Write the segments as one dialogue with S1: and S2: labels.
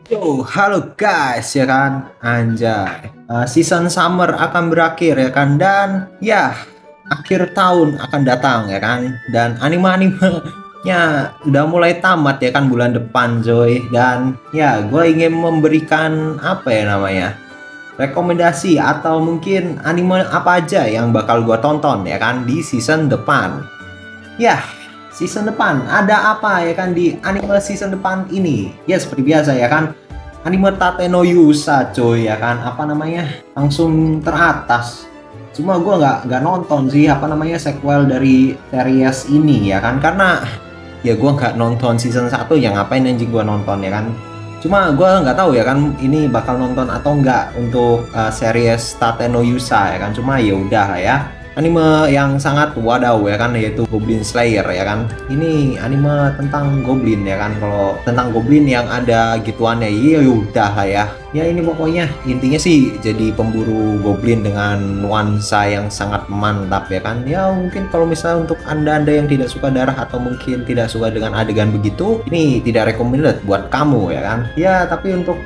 S1: Yo, halo guys, ya kan, anjay. Season summer akan berakhir ya kan, dan ya akhir tahun akan datang ya kan, dan anime-animenya udah mulai tamat ya kan bulan depan, Joy. Dan ya, gue ingin memberikan apa ya namanya, rekomendasi atau mungkin anime apa aja yang bakal gue tonton ya kan di season depan. Ya, season depan ada apa ya kan di anime season depan ini? Ya seperti biasa ya kan. Anime Tate no Yusa coy ya kan. Apa namanya? Langsung teratas. Cuma gue nggak nonton sih apa namanya sequel dari series ini ya kan, karena ya gue nggak nonton season 1, ya ngapain anjing gue nonton ya kan. Cuma gue nggak tahu ya kan ini bakal nonton atau enggak untuk series Tate no Yusa ya kan. Cuma ya udah lah ya, anime yang sangat wadaw ya kan, yaitu Goblin Slayer ya kan. Ini anime tentang goblin ya kan. Kalau tentang goblin yang ada gituannya, ya udah lah ya. Ya ini pokoknya intinya sih jadi pemburu goblin dengan nuansa yang sangat mantap ya kan. Ya mungkin kalau misalnya untuk anda-anda yang tidak suka darah atau mungkin tidak suka dengan adegan begitu, ini tidak recommended buat kamu ya kan. Ya tapi untuk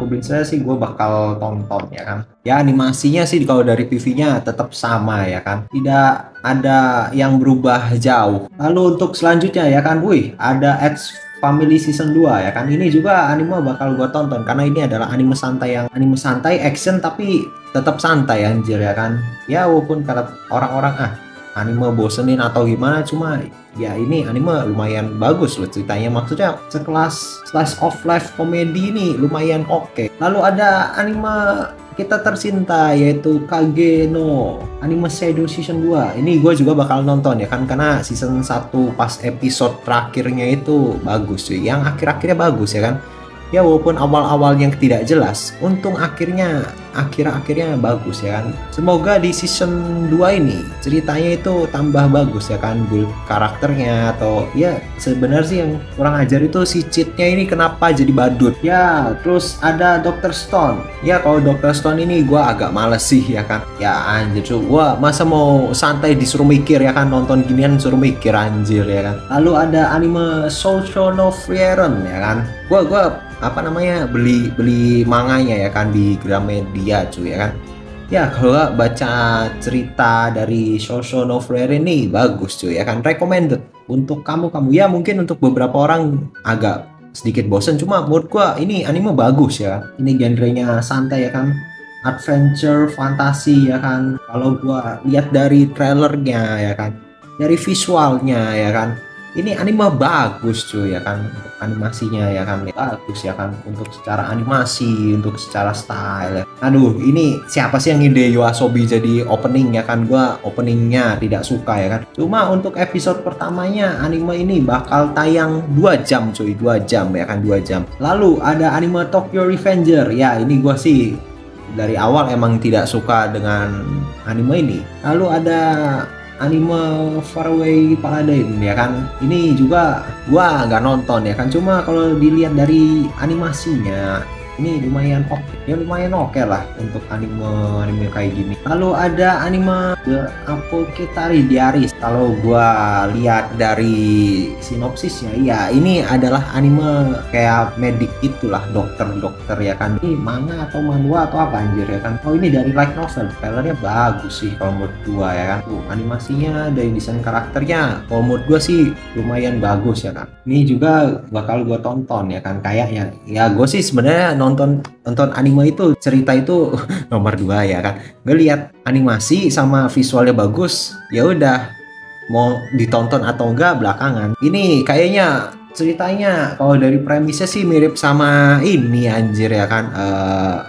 S1: Goblin Slayer sih gue bakal tonton ya kan. Ya animasinya sih kalau dari PV-nya tetap sama ya kan, tidak ada yang berubah jauh. Lalu untuk selanjutnya ya kan, wih ada X Family Season 2 ya kan. Ini juga anime bakal gue tonton karena ini adalah anime santai action tapi tetap santai anjir ya kan. Ya walaupun kata orang-orang anime bosenin atau gimana, cuma ya ini anime lumayan bagus loh ceritanya, maksudnya sekelas slice of life komedi ini lumayan oke. Lalu ada anime kita tercinta yaitu Kage no Anime Shadow Season 2. Ini gue juga bakal nonton ya kan, karena season 1 pas episode terakhirnya itu bagus cuy, yang akhir-akhirnya bagus ya kan. Ya walaupun awal-awal yang tidak jelas, untung akhirnya bagus ya kan. Semoga di season 2 ini ceritanya itu tambah bagus ya kan, build karakternya. Atau ya sebenarnya sih yang kurang ajar itu si cheatnya ini kenapa jadi badut ya. Terus ada Dr. Stone ya. Kalau Dr. Stone ini gua agak males sih ya kan. Ya anjir tuh, gua masa mau santai disuruh mikir ya kan, nonton ginian suruh mikir anjir ya kan. Lalu ada anime Social no Frieren ya kan. Gua apa namanya beli manganya ya kan di Gramedia cuy ya kan. Ya kalau baca cerita dari Shosho no Frieren ini bagus cuy ya kan, recommended untuk kamu ya. Mungkin untuk beberapa orang agak sedikit bosen, cuma menurut gua ini anime bagus ya. Ini genrenya santai ya kan, adventure fantasi ya kan. Kalau gua lihat dari trailernya ya kan, dari visualnya ya kan, ini anime bagus cuy ya kan. Untuk animasinya ya kan bagus ya kan, untuk secara animasi, untuk secara style ya. Aduh, ini siapa sih yang ide Yoasobi jadi opening ya kan. Gua openingnya tidak suka ya kan. Cuma untuk episode pertamanya anime ini bakal tayang 2 jam cuy, 2 jam ya kan, 2 jam. Lalu ada anime Tokyo Revenger ya. Ini gua sih dari awal emang tidak suka dengan anime ini. Lalu ada anime Faraway Paladin ya kan. Ini juga gua nggak nonton ya kan, cuma kalau dilihat dari animasinya ini lumayan oke ya, lumayan oke lah untuk anime kayak gini. Lalu ada anime The Apothecary Diaries. Kalau gua lihat dari sinopsisnya, ya ini adalah anime kayak medik itulah, dokter ya kan. Ini manga atau manhwa atau apa anjir ya kan. Oh ini dari light novel, trailernya bagus sih kalau menurut gua ya kan. Animasinya dari desain karakternya kalau menurut gua sih lumayan bagus ya kan. Ini juga bakal gua tonton ya kan, kayaknya ya. Gue sih sebenarnya nonton anime itu, cerita itu nomor 2 ya kan. Gue lihat animasi sama visualnya bagus, ya udah mau ditonton atau enggak belakangan. Ini kayaknya ceritanya kalau dari premisnya sih mirip sama ini anjir ya kan.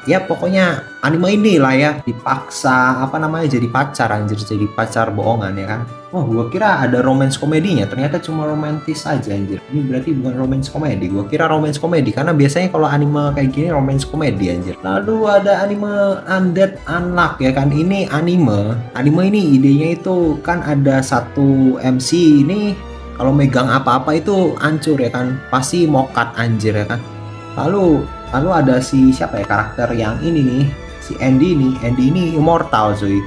S1: Ya pokoknya anime ini lah ya, dipaksa apa namanya jadi pacar anjir, jadi pacar bohongan ya kan. Oh gua kira ada romance komedinya, ternyata cuma romantis aja anjir. Ini berarti bukan romance komedi. Gua kira romance komedi karena biasanya kalau anime kayak gini romance komedi anjir. Lalu ada anime Undead Unluck ya kan. Ini anime ini idenya itu kan ada satu MC ini kalau megang apa-apa itu hancur ya kan, pasti mokat anjir ya kan. Lalu ada si siapa ya karakter yang ini nih, si Andy ini immortal cuy.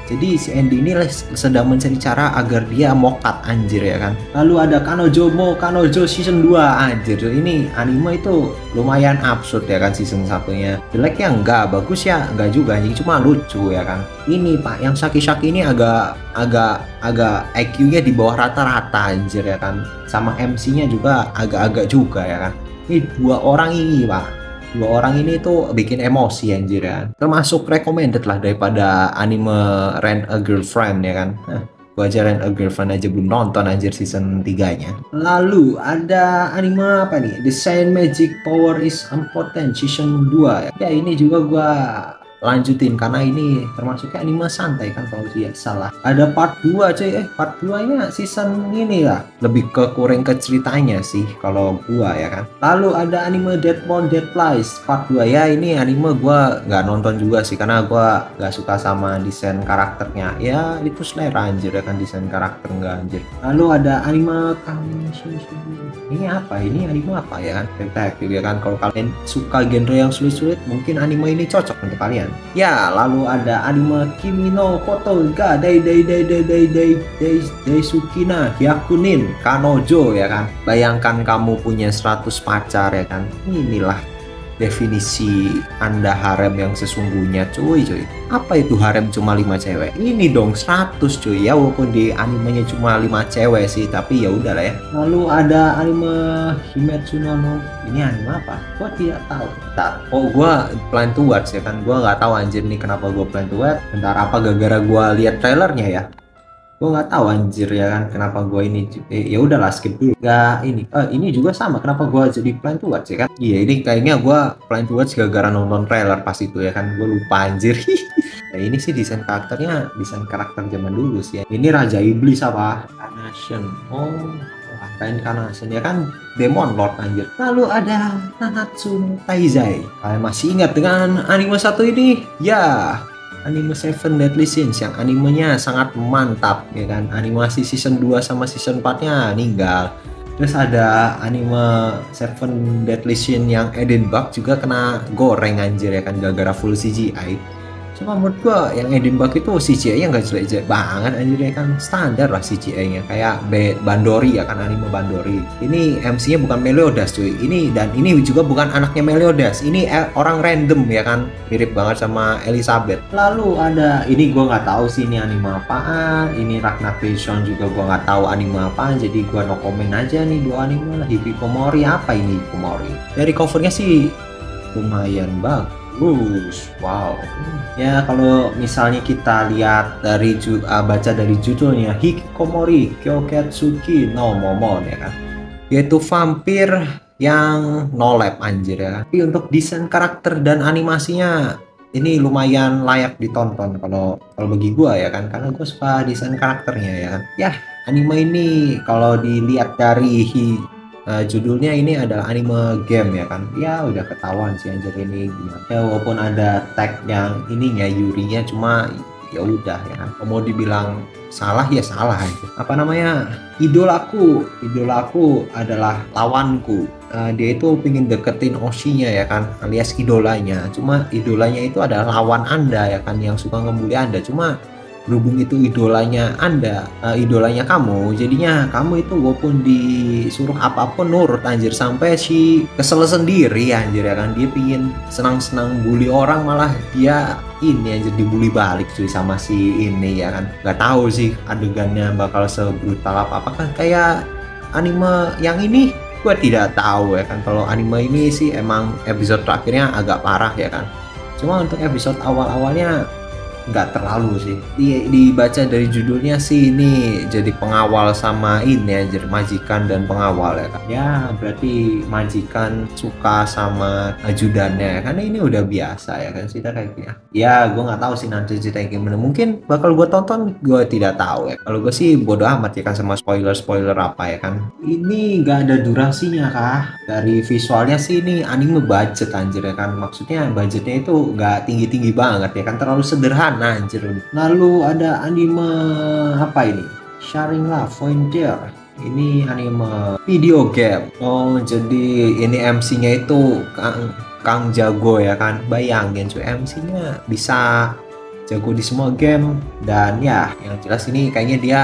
S1: Jadi si Andy ini sedang mencari cara agar dia mokat anjir ya kan. Lalu ada Kanojo season 2 anjir. Ini anime itu lumayan absurd ya kan season satunya. Jelek ya enggak, bagus ya enggak juga anjing, cuma lucu ya kan. Ini Pak yang Saki ini agak IQ-nya di bawah rata-rata anjir ya kan. Sama MC-nya juga agak-agak juga ya kan. Ini dua orang ini Pak, dua orang ini tuh bikin emosi anjir ya. Termasuk recommended lah daripada anime Rent a Girlfriend ya kan. Gua aja Rent a Girlfriend aja belum nonton anjir season 3-nya. Lalu ada anime apa nih? The Saint Magic Power is Important season 2. Ya ini juga gua lanjutin karena ini termasuknya anime santai kan kalau tidak salah. Ada part 2 cuy, part 2 nya season ini lah, lebih ke kurang ke ceritanya sih kalau gua ya kan. Lalu ada anime Dead Flies part 2 ya, ini anime gua nggak nonton juga sih karena gua nggak suka sama desain karakternya ya, itu selera anjir ya kan, desain karakter nggak anjir. Lalu ada anime ini apa, ini anime apa ya kan, detektif ya kan. Kalau kalian suka genre yang sulit-sulit mungkin anime ini cocok untuk kalian. Ya, lalu ada anime Kimi no Koto ga Daisukina Hyakunin Kanojo ya kan. Bayangkan kamu punya 100 pacar ya kan. Inilah definisi Anda harem yang sesungguhnya cuy. Apa itu harem cuma 5 cewek? Ini dong 100 cuy ya, walaupun di animenya cuma 5 cewek sih, tapi ya udahlah ya. Lalu ada anime Himetsu no ini anime apa? Gua tidak tahu. Bentar. Oh, gua Plan to Watch ya kan. Gua nggak tahu anjir nih kenapa gua Plan to Watch. Bentar, apa gara-gara gua lihat trailernya ya? Gue nggak tahu anjir ya kan kenapa gue ini ya udahlah skip dulu. Gak ini juga sama, kenapa gue jadi Plan to Watch ya kan. Iya, ini kayaknya gue Plan to Watch gara-gara nonton trailer pas itu ya kan, gue lupa anjir. Nah, ini sih desain karakternya desain karakter zaman dulu sih ya. Ini Raja Iblis apa Incarnation. Apa Incarnation ya kan, Demon Lord anjir. Lalu ada Nanatsu no Taizai. Kalian masih ingat dengan anime satu ini? Ya, anime Seven Deadly Sins yang animenya sangat mantap ya kan. Animasi season 2 sama season 4-nya ninggal. Terus ada anime Seven Deadly Sins yang edit bug juga kena goreng anjir ya kan, gara-gara full CGI. Cuma menurut gua yang edit bug itu CGI-nya nggak jelek-jelek banget anjir ya kan, standar lah CGI-nya kayak Bandori ya kan, anime Bandori. Ini MC-nya bukan Meliodas cuy. Ini dan ini juga bukan anaknya Meliodas. Ini orang random ya kan, mirip banget sama Elizabeth. Lalu ada ini gua nggak tahu sih ini anime apaan. Ini Ragnar Vision juga gua nggak tahu anime apaan. Jadi gua no komen aja nih dua anime lah. Hikikomori, apa ini Hikikomori? Dari covernya sih lumayan bagus. Wow. Ya kalau misalnya kita lihat dari baca dari judulnya, Hikikomori Kyoketsuki no Momon ya kan, yaitu vampir yang no lab anjir ya. Tapi untuk desain karakter dan animasinya ini lumayan layak ditonton kalau bagi gua ya kan, karena gua suka desain karakternya ya kan. Ya, anime ini kalau dilihat dari judulnya ini adalah anime game ya kan, ya udah ketahuan sih anjir ini gimana ya, walaupun ada tag yang ininya Yurinya, cuma ya udah ya kan, mau dibilang salah ya salah aja. Apa namanya, idolaku adalah lawanku. Dia itu pingin deketin Oshinya ya kan, alias idolanya, cuma idolanya itu adalah lawan Anda ya kan, yang suka ngebully Anda. Cuma berhubung itu idolanya Anda, idolanya kamu, jadinya kamu itu walaupun disuruh apapun nurut anjir, sampai si kesel sendiri anjir ya kan. Dia pingin senang-senang bully orang, malah dia ini anjir dibully balik cuy sama si ini ya kan. Gak tahu sih adegannya bakal sebrutal apakah kayak anime yang ini, gue tidak tahu ya kan. Kalau anime ini sih emang episode terakhirnya agak parah ya kan, cuma untuk episode awal-awalnya nggak terlalu sih. Dibaca dari judulnya sih ini jadi pengawal sama ini anjir, majikan dan pengawal ya kan. Ya berarti majikan suka sama ajudannya, karena ini udah biasa ya kan cerita kayak gini. Ya gue nggak tahu sih nanti cerita gimana, mungkin bakal gue tonton, gue tidak tahu ya. Kalau gue sih bodo amat ya kan sama spoiler apa ya kan. Ini nggak ada durasinya kah? Dari visualnya sih ini anime budget anjir ya kan, maksudnya budgetnya itu nggak tinggi-tinggi banget ya kan, terlalu sederhana anjir. Lalu ada anime apa ini, Sharing Love Frontier. Ini anime video game. Oh jadi ini MC-nya itu Kang Jago ya kan. Bayangin cuy, MC-nya bisa jago di semua game. Dan ya yang jelas ini kayaknya dia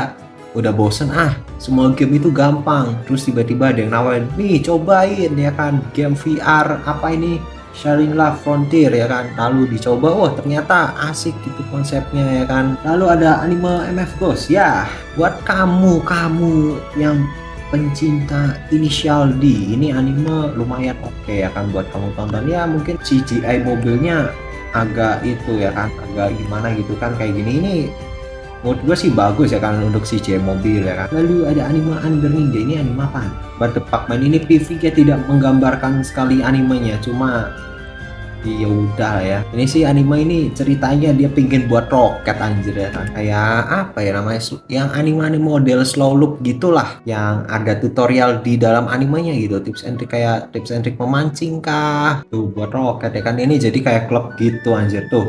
S1: udah bosen semua game itu gampang, terus tiba-tiba ada yang nawarin, nih cobain ya kan game VR apa ini, Sharing Love Frontier ya kan, lalu dicoba, wah ternyata asik gitu konsepnya ya kan. Lalu ada anime MF Ghost ya, buat kamu yang pencinta Initial D, ini anime lumayan oke ya kan buat kamu tonton. Ya mungkin CGI mobilnya agak itu ya kan, agak gimana gitu kan kayak gini, ini menurut gue sih bagus ya kan untuk CGI mobil ya kan. Lalu ada anime Under Ninja, ini anime apa? Berdepak main ini PV-nya tidak menggambarkan sekali animenya, cuma ya udah ya. Ini sih anime ini ceritanya dia pingin buat roket anjir ya kan. Kayak apa ya namanya, yang anime model slow loop gitulah, yang ada tutorial di dalam animenya gitu, tips and trick, kayak tips and trick memancing kah tuh buat roket ya kan. Ini jadi kayak klub gitu anjir tuh,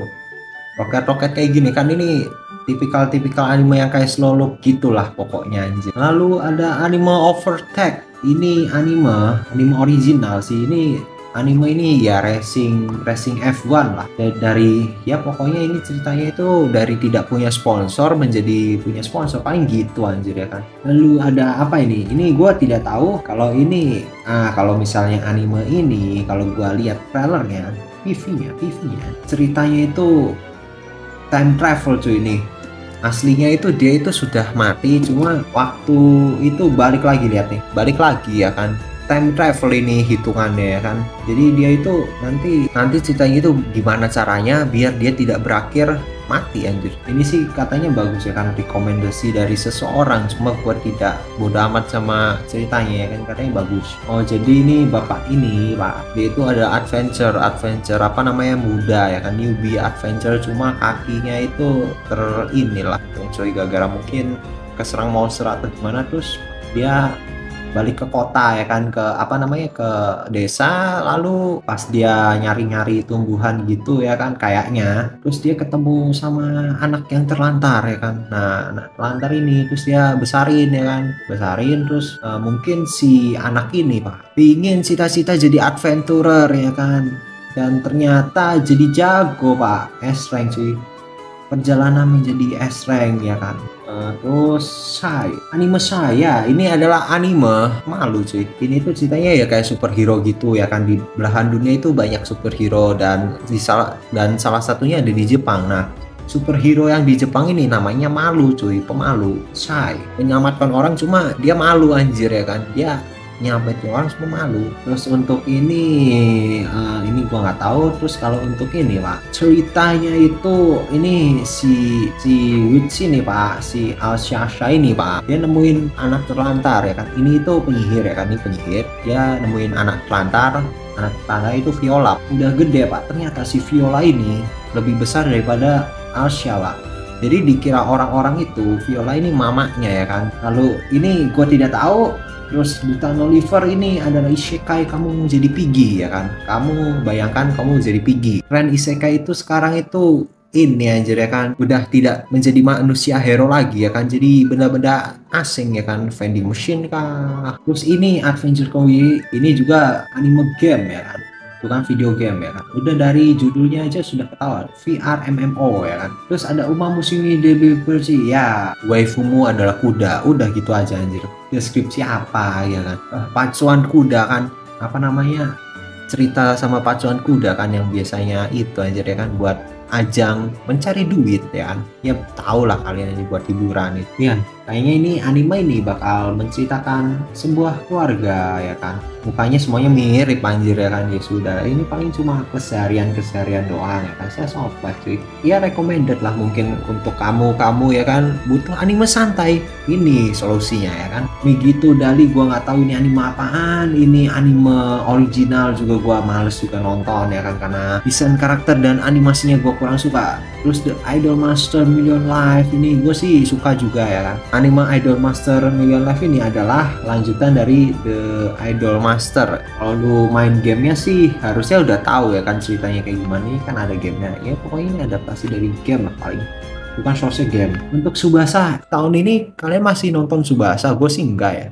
S1: roket-roket kayak gini kan, ini tipikal anime yang kayak slow loop gitulah pokoknya anjir. Lalu ada anime Overtake, ini anime original sih, ini anime ini ya racing F1 lah. Dari ya pokoknya ini ceritanya itu dari tidak punya sponsor menjadi punya sponsor, paling gitu anjir ya kan. Lalu ada apa ini gue tidak tahu kalau ini kalau misalnya anime ini, kalau gue lihat trailernya, PV-nya ceritanya itu time travel cuy. Ini aslinya itu dia itu sudah mati, cuma waktu itu balik lagi, lihat nih, balik lagi ya kan. Time travel ini hitungannya ya kan. Jadi dia itu nanti ceritanya itu gimana caranya biar dia tidak berakhir mati anjir. Ini sih katanya bagus ya kan, rekomendasi dari seseorang, cuma gua tidak bodo amat sama ceritanya ya kan, katanya bagus. Oh jadi ini bapak ini pak, dia itu ada adventure apa namanya, muda ya kan, newbie adventure, cuma kakinya itu inilah coy, gara-gara mungkin keserang monster atau gimana, terus dia balik ke kota ya kan, ke apa namanya, ke desa. Lalu pas dia nyari-nyari tumbuhan gitu ya kan kayaknya, terus dia ketemu sama anak yang terlantar ya kan. Nah anak terlantar ini terus dia besarin ya kan, terus mungkin si anak ini pak pingin cita-cita jadi adventurer ya kan, dan ternyata jadi jago pak, S-rank cuy, perjalanan menjadi S-rank ya kan. Terus anime saya ini adalah anime malu cuy. Ini tuh ceritanya ya kayak superhero gitu ya kan, di belahan dunia itu banyak superhero, dan salah satunya ada di Jepang. Nah superhero yang di Jepang ini namanya malu cuy, pemalu, menyelamatkan orang cuma dia malu anjir ya kan, dia nyampetin orang semua malu. Terus untuk ini gua nggak tahu. Terus kalau untuk ini pak, ceritanya itu ini si Witch ini pak, si Alshasha ini pak, dia nemuin anak terlantar ya kan. Ini itu penyihir ya kan, ini penyihir, dia nemuin anak terlantar itu Viola, udah gede pak. Ternyata si Viola ini lebih besar daripada Alsha pak. Jadi dikira orang-orang itu Viola ini mamanya ya kan. Lalu ini gue tidak tahu. Terus Butan Oliver ini adalah isekai kamu jadi Piggy ya kan. Kamu bayangkan kamu jadi Piggy. Tren isekai itu sekarang itu ini anjir ya kan, udah tidak menjadi manusia hero lagi ya kan, jadi benda-benda asing ya kan, vending machine kah. Terus ini Adventure Koei, ini juga anime game ya kan, bukan video game ya kan. Udah dari judulnya aja sudah ketahuan VR MMO ya kan. Terus ada Uma Musume DB versi ya, waifumu adalah kuda, udah gitu aja anjir. Deskripsi apa ya kan, pacuan kuda kan, apa namanya, cerita sama pacuan kuda kan, yang biasanya itu anjir ya kan, buat ajang mencari duit ya kan. Ya tau lah kalian, ini buat hiburan itu ya. Kayaknya ini anime ini bakal menceritakan sebuah keluarga ya kan, mukanya semuanya mirip anjir ya kan. Ya sudah, ini paling cuma keseharian doang ya kan. Saya soft life cuy, ya recommended lah mungkin untuk kamu ya kan, butuh anime santai, ini solusinya ya kan. Begitu Dali, gua nggak tahu ini anime apaan, ini anime original juga gua males juga nonton ya kan, karena desain karakter dan animasinya gua kurang suka. Terus The Idol Master Million Life ini gue sih suka juga ya kan. Anime Idol Master Million Life ini adalah lanjutan dari The Idol Master. Kalau lu main gamenya sih harusnya udah tahu ya kan ceritanya kayak gimana. Ini kan ada gamenya ya, pokoknya ini adaptasi dari game lah paling, bukan source game. Untuk Tsubasa tahun ini kalian masih nonton Tsubasa? Gue sih enggak ya.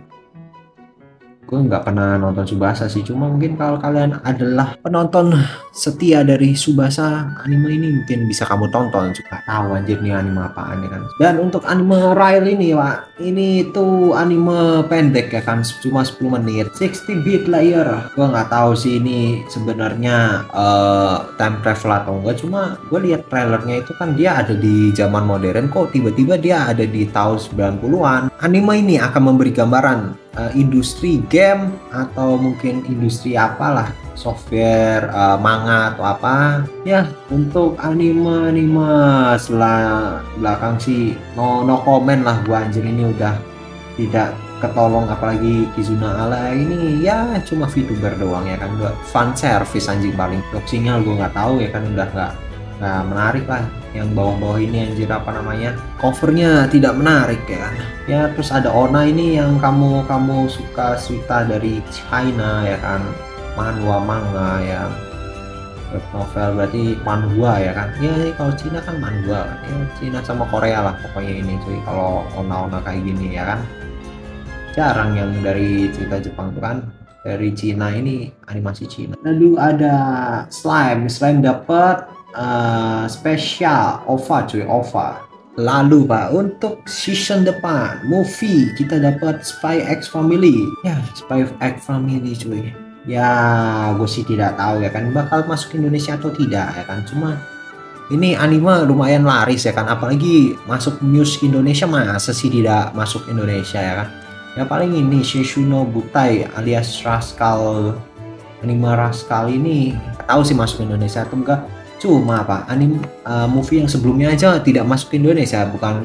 S1: Gue nggak pernah nonton Tsubasa sih, cuma mungkin kalau kalian adalah penonton setia dari Tsubasa anime ini mungkin bisa kamu tonton juga. Tahu anjir nih anime apaan ya kan. Dan untuk anime Rail ini Pak, ini tuh anime pendek ya kan, cuma 10 menit, 60 bit layer. Gue nggak tahu sih ini sebenarnya time travel atau enggak, cuma gue lihat trailernya itu kan dia ada di zaman modern, kok tiba-tiba dia ada di tahun 90-an. Anime ini akan memberi gambaran industri game atau mungkin industri apalah, software, manga atau apa ya. Untuk anime setelah belakang sih no comment lah gua anjir, ini udah tidak ketolong, apalagi Kizuna Ala ini ya cuma VTuber doang ya kan, gua fan service anjing paling. Sinyal gua nggak tahu ya kan, udah nggak menarik lah. Yang bawah-bawah ini anjir apa namanya, covernya tidak menarik ya kan ya. Terus ada Ona ini yang kamu suka cerita dari China ya kan, manhwa manga ya, web novel berarti manhwa ya kan ya. Kalau Cina kan manhwa kan ya, Cina sama Korea lah pokoknya ini cuy. Kalau Ona kayak gini ya kan, jarang yang dari cerita Jepang tuh kan. Dari Cina ini animasi Cina. Lalu ada slime dapat spesial OVA cuy, OVA. Lalu Pak, untuk season depan movie kita dapat Spy X Family ya. Spy X Family cuy ya, gue sih tidak tahu ya kan bakal masuk Indonesia atau tidak ya kan. Cuma ini anime lumayan laris ya kan, apalagi masuk news Indonesia, masa sih tidak masuk Indonesia ya kan ya. Paling ini Seishuno Butai alias Rascal, anime Rascal ini tahu sih masuk Indonesia atau enggak. Cuma apa, anime movie yang sebelumnya aja tidak masuk ke Indonesia, bukan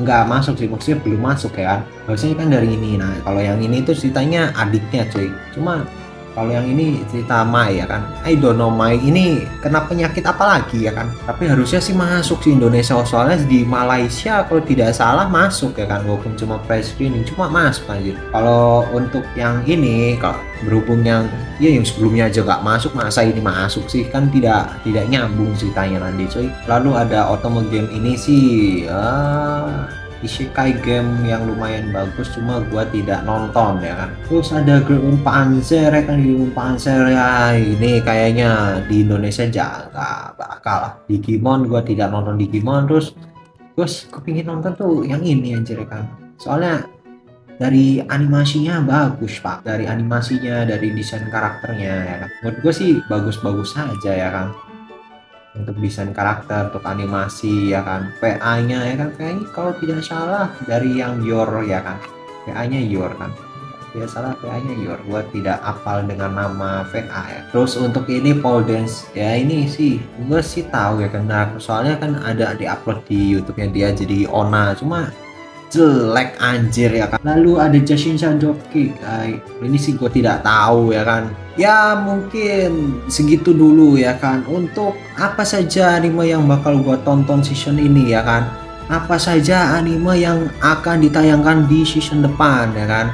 S1: nggak masuk sih, maksudnya belum masuk ya kan. Harusnya kan dari ini. Nah kalau yang ini tuh ceritanya adiknya cuy, cuma kalau yang ini cerita Mai ya kan, I don't know Mai ini kena penyakit apa lagi ya kan. Tapi harusnya sih masuk sih Indonesia, soalnya di Malaysia kalau tidak salah masuk ya kan, walaupun cuma pre-screening cuma masuk anjir. Kalau untuk yang ini, kalau berhubung yang ya yang sebelumnya aja nggak masuk, masa ini masuk sih kan, tidak nyambung ceritanya nanti cuy. Lalu ada Otome Game ini sih isekai game yang lumayan bagus, cuma gua tidak nonton ya kan. Terus ada Girl Panzer ya kan, Girl Panzer ya ini kayaknya di Indonesia nggak bakal lah. Digimon gua tidak nonton Digimon. Terus kepingin nonton tuh yang ini anjir ya kan, soalnya dari animasinya bagus Pak, dari animasinya, dari desain karakternya ya kan, menurut gue sih bagus-bagus saja ya kan. Untuk desain karakter, untuk animasi ya kan, PA-nya ya kan, kayaknya kalau tidak salah dari yang Yor ya kan, PA-nya Yor kan, tidak salah PA-nya Yor, gua tidak hafal dengan nama VA ya. Terus untuk ini pole dance ya, ini sih gue sih tahu ya kan, nah, soalnya kan ada di-upload di YouTube-nya dia jadi Ona, cuma jelek anjir ya kan. Lalu ada Jashinsha Dropkick, ini sih gue tidak tahu ya kan ya. Mungkin segitu dulu ya kan untuk apa saja anime yang bakal gue tonton season ini ya kan, apa saja anime yang akan ditayangkan di season depan ya kan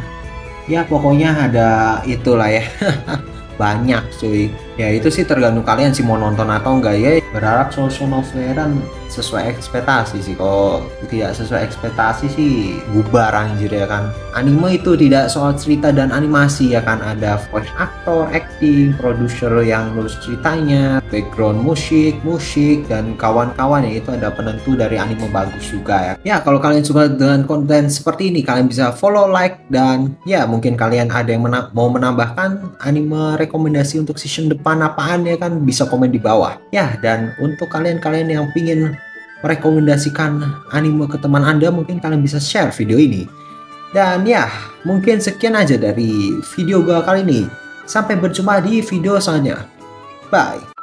S1: ya. Pokoknya ada itulah ya banyak cuy ya. Itu sih tergantung kalian sih mau nonton atau enggak ya. Berharap Sousou no Frieren sesuai ekspektasi sih. Kalau tidak sesuai ekspektasi sih bubar anjir ya kan. Anime itu tidak soal cerita dan animasi ya kan, ada voice actor, acting, produser yang nulis ceritanya, background musik dan kawan-kawan ya. Itu ada penentu dari anime bagus juga ya. Ya kalau kalian suka dengan konten seperti ini, kalian bisa follow, like, dan ya mungkin kalian ada yang mau menambahkan anime rekomendasi untuk season depan apaan ya kan, bisa komen di bawah ya. Dan untuk kalian yang pingin merekomendasikan anime ke teman Anda, mungkin kalian bisa share video ini. Dan ya mungkin sekian aja dari video gue kali ini, sampai berjumpa di video selanjutnya, bye.